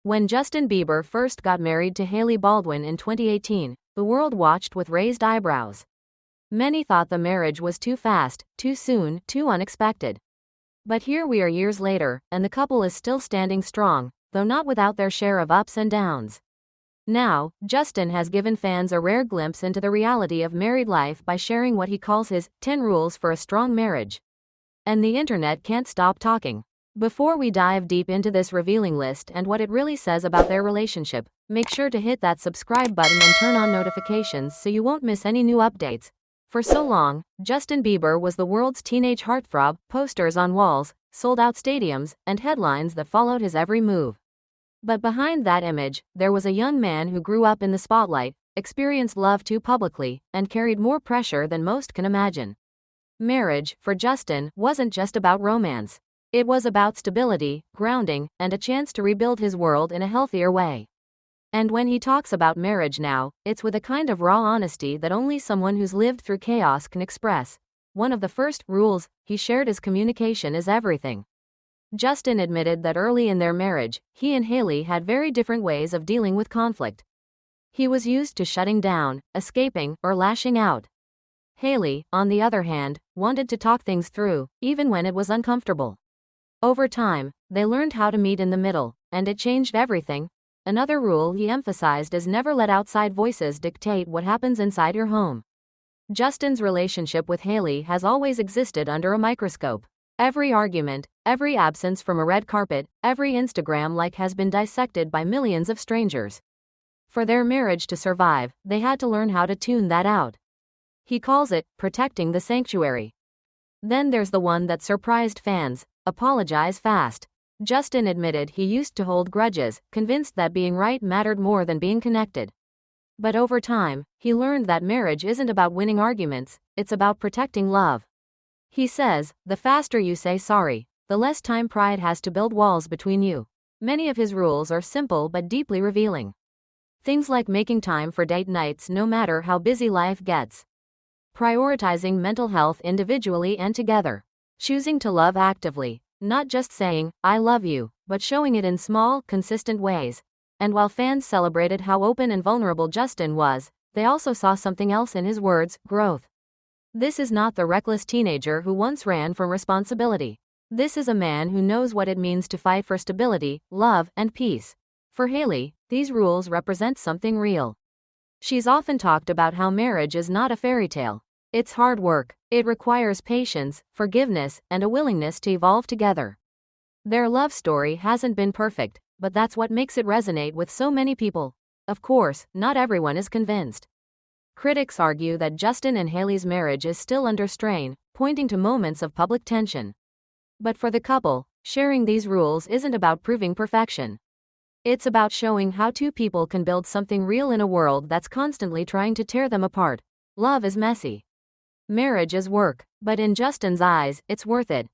When Justin Bieber first got married to Hailey Baldwin in 2018, the world watched with raised eyebrows. Many thought the marriage was too fast, too soon, too unexpected. But here we are years later, and the couple is still standing strong, though not without their share of ups and downs. Now, Justin has given fans a rare glimpse into the reality of married life by sharing what he calls his 10 rules for a strong marriage. And the internet can't stop talking. Before we dive deep into this revealing list and what it really says about their relationship, make sure to hit that subscribe button and turn on notifications so you won't miss any new updates. For so long, Justin Bieber was the world's teenage heartthrob, posters on walls, sold-out stadiums, and headlines that followed his every move. But behind that image, there was a young man who grew up in the spotlight, experienced love too publicly, and carried more pressure than most can imagine. Marriage, for Justin, wasn't just about romance. It was about stability, grounding, and a chance to rebuild his world in a healthier way. And when he talks about marriage now, it's with a kind of raw honesty that only someone who's lived through chaos can express. One of the first rules he shared is communication is everything. Justin admitted that early in their marriage, he and Hailey had very different ways of dealing with conflict. He was used to shutting down, escaping, or lashing out. Hailey, on the other hand, wanted to talk things through, even when it was uncomfortable. Over time, they learned how to meet in the middle, and it changed everything. Another rule he emphasized is never let outside voices dictate what happens inside your home. Justin's relationship with Hailey has always existed under a microscope. Every argument, every absence from a red carpet, every Instagram like has been dissected by millions of strangers. For their marriage to survive, they had to learn how to tune that out. He calls it protecting the sanctuary. Then there's the one that surprised fans: apologize fast. Justin admitted he used to hold grudges, convinced that being right mattered more than being connected. But over time, he learned that marriage isn't about winning arguments, it's about protecting love. He says, the faster you say sorry, the less time pride has to build walls between you. Many of his rules are simple but deeply revealing. Things like making time for date nights no matter how busy life gets. Prioritizing mental health individually and together. Choosing to love actively, not just saying, I love you, but showing it in small, consistent ways. And while fans celebrated how open and vulnerable Justin was, they also saw something else in his words: growth. This is not the reckless teenager who once ran from responsibility. This is a man who knows what it means to fight for stability, love, and peace. For Hailey, these rules represent something real. She's often talked about how marriage is not a fairy tale. It's hard work. It requires patience, forgiveness, and a willingness to evolve together. Their love story hasn't been perfect, but that's what makes it resonate with so many people. Of course, not everyone is convinced. Critics argue that Justin and Hailey's marriage is still under strain, pointing to moments of public tension. But for the couple, sharing these rules isn't about proving perfection. It's about showing how two people can build something real in a world that's constantly trying to tear them apart. Love is messy. Marriage is work, but in Justin's eyes, it's worth it.